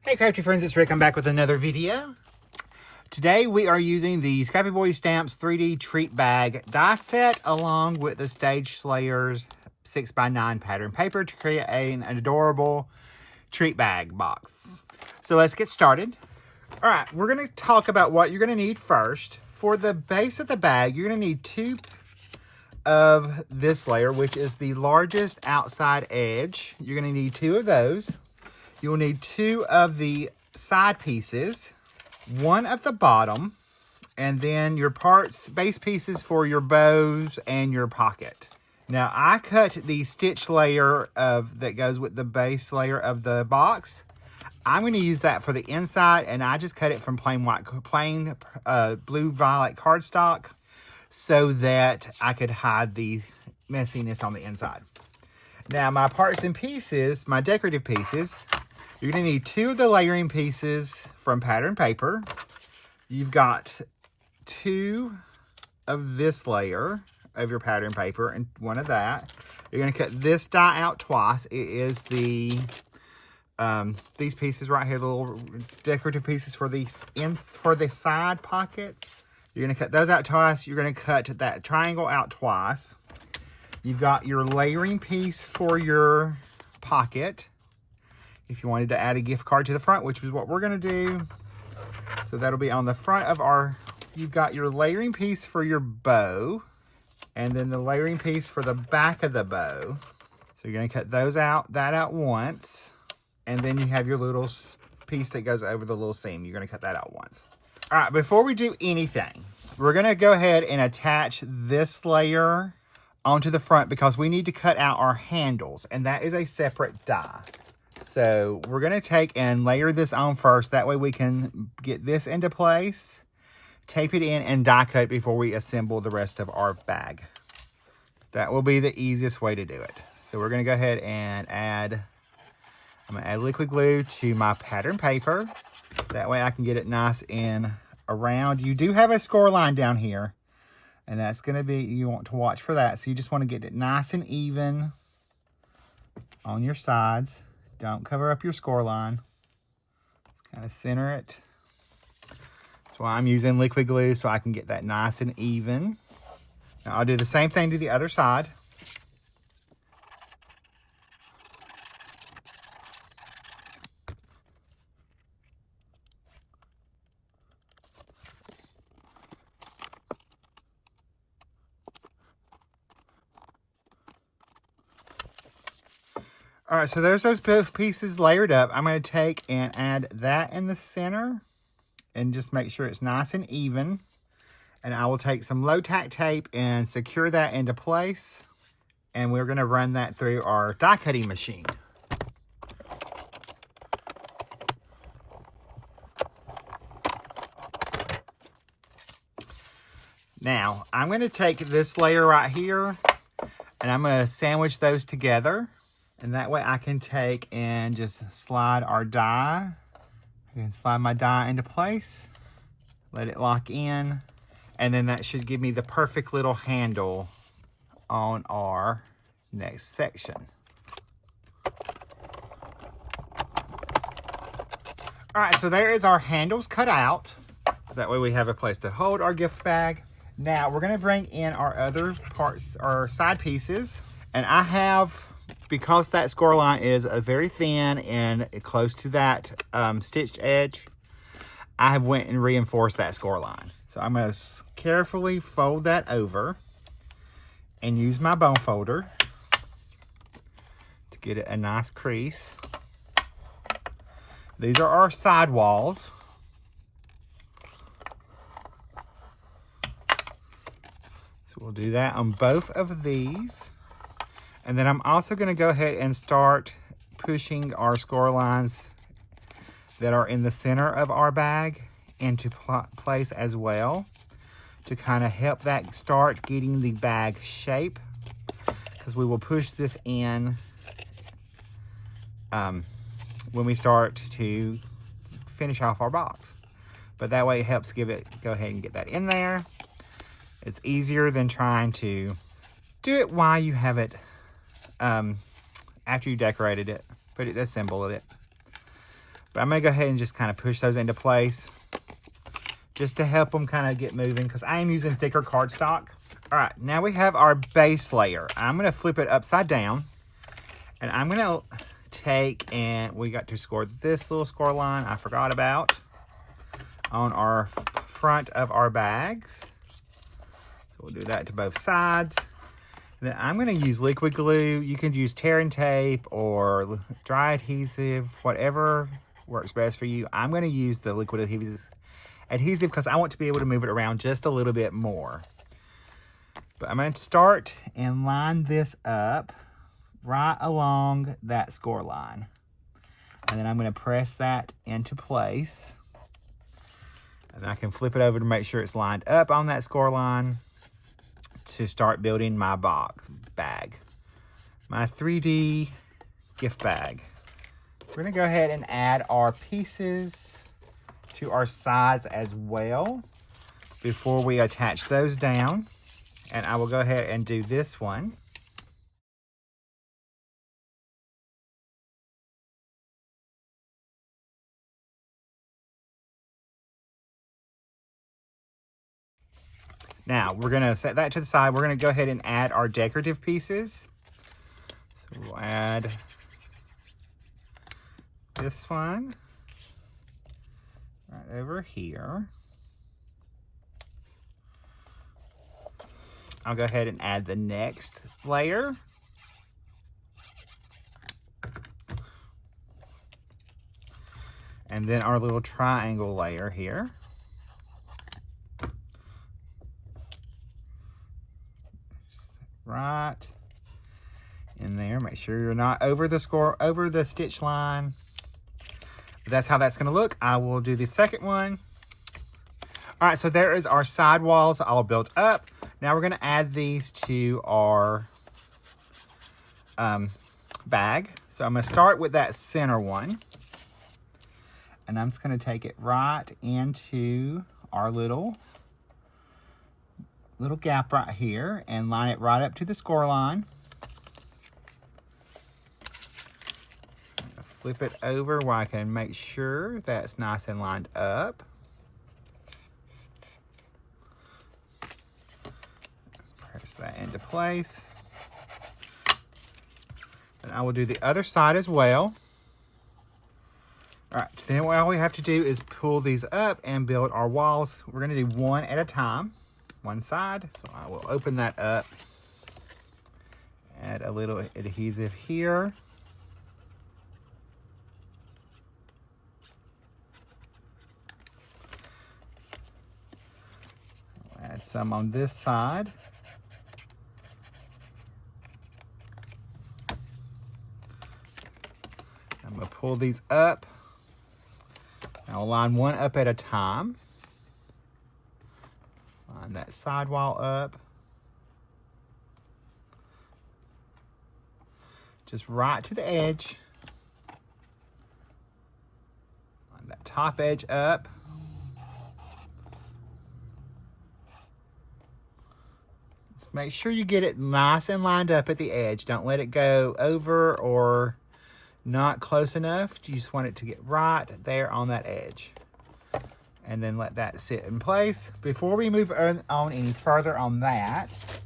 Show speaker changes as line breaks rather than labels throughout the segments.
Hey crafty friends, it's Rick. I'm back with another video. Today we are using the Scrappy Boy Stamps 3D Treat Bag die set along with the Stage Slayers 6x9 pattern paper to create an adorable treat bag box. So let's get started. All right, we're going to talk about what you're going to need first. For the base of the bag, you're going to need 2 of this layer, which is the largest outside edge. You're going to need 2 of those. You'll need 2 of the side pieces, 1 at the bottom, and then your base pieces for your bows and your pocket. Now, I cut the stitch layer that goes with the base layer of the box. I'm going to use that for the inside, and I just cut it from plain blue violet cardstock so that I could hide the messiness on the inside. Now, my parts and pieces, my decorative pieces, you're going to need 2 of the layering pieces from pattern paper. You've got 2 of this layer of your pattern paper and 1 of that. You're going to cut this die out twice. It is these pieces right here, the little decorative pieces for the side pockets. You're going to cut those out twice. You're going to cut that triangle out twice. You've got your layering piece for your pocket. If you wanted to add a gift card to the front, which is what we're going to do. So that'll be on the front of you've got your layering piece for your bow, and then the layering piece for the back of the bow. So you're going to cut that out once, and then you have your little piece that goes over the little seam. You're going to cut that out once. All right, before we do anything, we're going to go ahead and attach this layer onto the front because we need to cut out our handles, and that is a separate die. So we're going to take and layer this on first. That way we can get this into place, tape it in, and die cut before we assemble the rest of our bag. That will be the easiest way to do it. So we're going to go ahead and I'm going to add liquid glue to my pattern paper. That way I can get it nice and around. You do have a score line down here, and that's going to be, you want to watch for that. So you just want to get it nice and even on your sides. Don't cover up your score line. Just kind of center it. That's why I'm using liquid glue, so I can get that nice and even. Now I'll do the same thing to the other side. All right, so there's those both pieces layered up. I'm going to take and add that in the center and just make sure it's nice and even. And I will take some low-tack tape and secure that into place. And we're going to run that through our die cutting machine. Now, I'm going to take this layer right here and I'm going to sandwich those together. And that way I can take and just slide our die. I can slide my die into place, let it lock in, and then that should give me the perfect little handle on our next section. All right, so there is our handles cut out. That way we have a place to hold our gift bag. Now we're gonna bring in our other parts, our side pieces. And I have, because that score line is very thin and close to that stitched edge, I have went and reinforced that score line. So I'm going to carefully fold that over and use my bone folder to get it a nice crease. These are our side walls. So we'll do that on both of these. And then I'm also going to go ahead and start pushing our score lines that are in the center of our bag into place as well to kind of help that start getting the bag shape, because we will push this in when we start to finish off our box. But that way it helps go ahead and get that in there. It's easier than trying to do it while you have it after you decorated it, assembled it. But I'm going to go ahead and just kind of push those into place just to help them kind of get moving because I am using thicker cardstock. All right, now we have our base layer. I'm going to flip it upside down, and I'm going to take, and we got to score this little score line I forgot about on our front of our bags. So we'll do that to both sides. And then I'm going to use liquid glue. You can use tear and tape or dry adhesive, whatever works best for you. I'm going to use the liquid adhesive because I want to be able to move it around just a little bit more. But I'm going to start and line this up right along that score line. And then I'm going to press that into place. And I can flip it over to make sure it's lined up on that score line to start building my bag. My 3D gift bag. We're going to go ahead and add our pieces to our sides as well before we attach those down. And I will go ahead and do this one. Now, we're going to set that to the side. We're going to go ahead and add our decorative pieces. So we'll add this one right over here. I'll go ahead and add the next layer. And then our little triangle layer here. Right in there. Make sure you're not over the stitch line. But that's how that's going to look. I will do the second one. All right, so there is our side walls all built up. Now we're going to add these to our bag. So I'm going to start with that center one. And I'm just going to take it right into our little gap right here and line it right up to the score line. Flip it over where I can make sure that's nice and lined up. Press that into place. And I will do the other side as well. All right, then all we have to do is pull these up and build our walls. We're going to do one at a time, one side. So I will open that up, add a little adhesive here. I'll add some on this side. I'm going to pull these up. I'll line one up at a time. Line that sidewall up. Just right to the edge. Line that top edge up. Just make sure you get it nice and lined up at the edge. Don't let it go over or not close enough. You just want it to get right there on that edge. And then let that sit in place. Before we move on any further on that,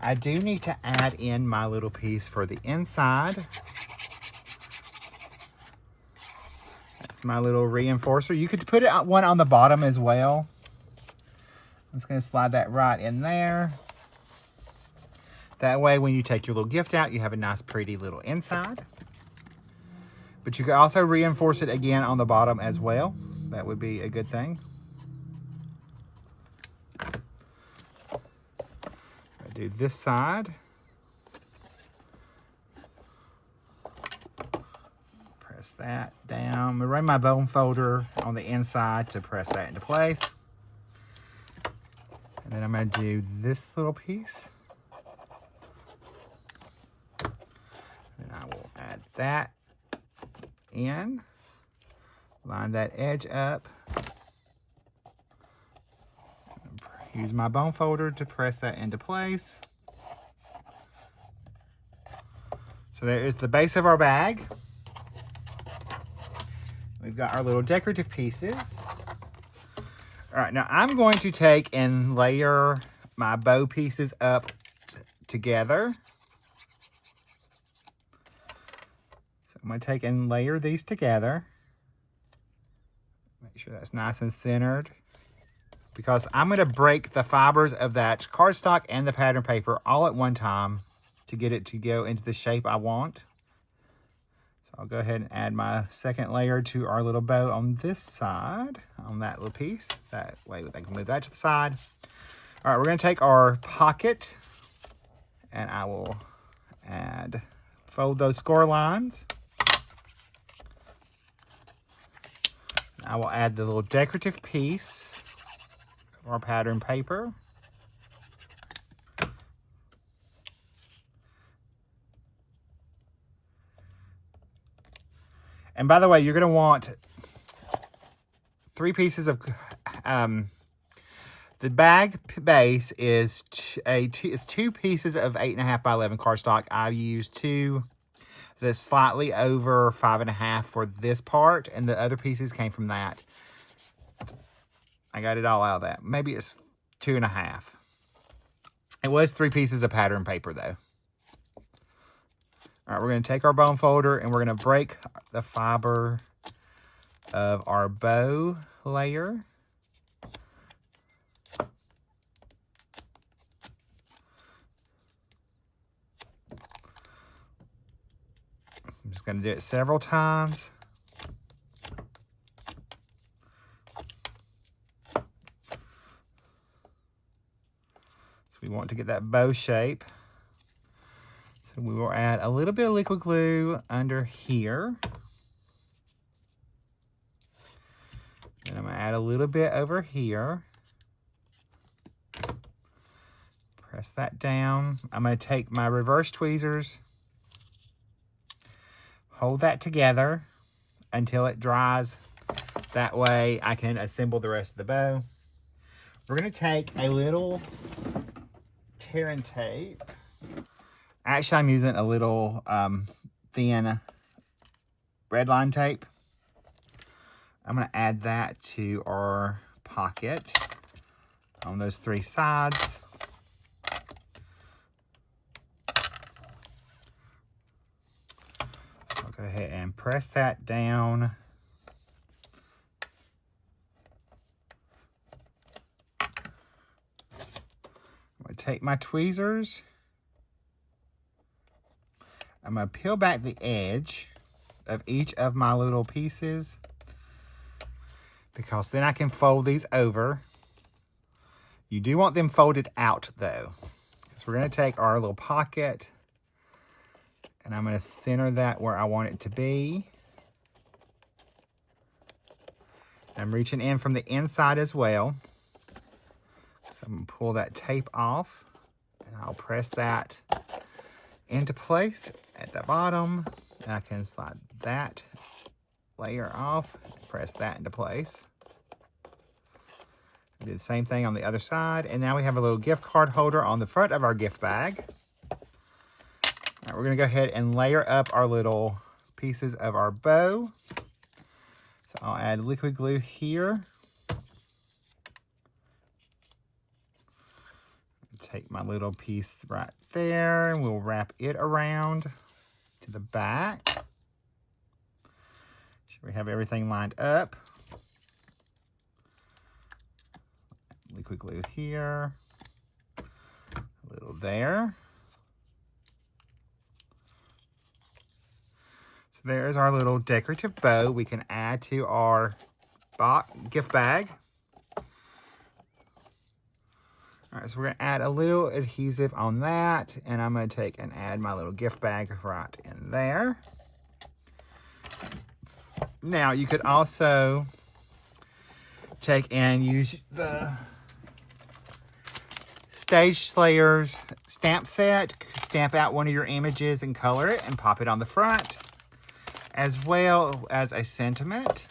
I do need to add in my little piece for the inside. That's my little reinforcer. You could put one on the bottom as well. I'm just going to slide that right in there. That way when you take your little gift out, you have a nice pretty little inside. But you can also reinforce it again on the bottom as well. That would be a good thing. I do this side. Press that down. I run my bone folder on the inside to press that into place. And then I'm going to do this little piece. And I will add that in, line that edge up, use my bone folder to press that into place. So there is the base of our bag. We we've got our little decorative pieces. All right, now I'm going to take and layer my bow pieces up together. So I'm going to take and layer these together. Make sure that's nice and centered, because I'm going to break the fibers of that cardstock and the pattern paper all at one time to get it to go into the shape I want. So I'll go ahead and add my second layer to our little bow on this side, on that little piece. That way I can move that to the side. All right, we're going to take our pocket, and I will fold those score lines. I will add the little decorative piece of our pattern paper. And by the way, you're going to want 3 pieces of, the bag base is 2 pieces of 8.5 by 11 cardstock. I used 2 that's slightly over 5.5 for this part, and the other pieces came from that. I got it all out of that. Maybe it's 2.5. It was 3 pieces of pattern paper though. All right, we're going to take our bone folder and we're going to break the fiber of our bow layer. I'm just going to do it several times. So we want to get that bow shape. So we will add a little bit of liquid glue under here. And I'm going to add a little bit over here. Press that down. I'm going to take my reverse tweezers, hold that together until it dries. That way I can assemble the rest of the bow. We're going to take a little tear and tape. Actually, I'm using a little thin red line tape. I'm going to add that to our pocket on those 3 sides. So I'll go ahead and press that down. I'm going to take my tweezers. I'm going to peel back the edge of each of my little pieces, because then I can fold these over. You do want them folded out though, because we're going to take our little pocket and I'm going to center that where I want it to be. I'm reaching in from the inside as well. So I'm going to pull that tape off and I'll press that into place at the bottom. I can slide that layer off, press that into place. Do the same thing on the other side, and now we have a little gift card holder on the front of our gift bag. All right, we're going to go ahead and layer up our little pieces of our bow. So I'll add liquid glue here. Take my little piece right there and we'll wrap it around to the back. Sure we have everything lined up. Liquid glue here, a little there. So there's our little decorative bow we can add to our gift bag. All right, so we're going to add a little adhesive on that, and I'm going to take and add my little gift bag right in there. Now, you could also take and use the Stage Slayers stamp set, stamp out one of your images and color it and pop it on the front, as well as a sentiment.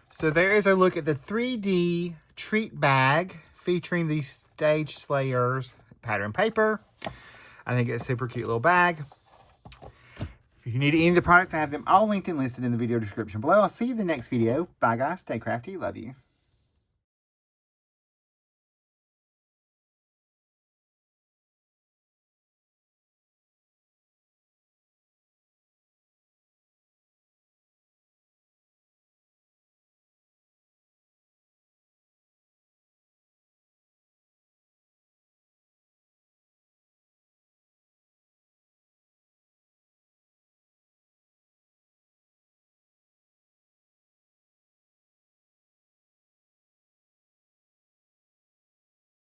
So there is a look at the 3D treat bag featuring the Stage Slayers pattern paper. I think it's a super cute little bag. If If you need any of the products, I have them all linked and listed in the video description below. I'll see you in the next video. Bye, guys. Stay crafty. Love you.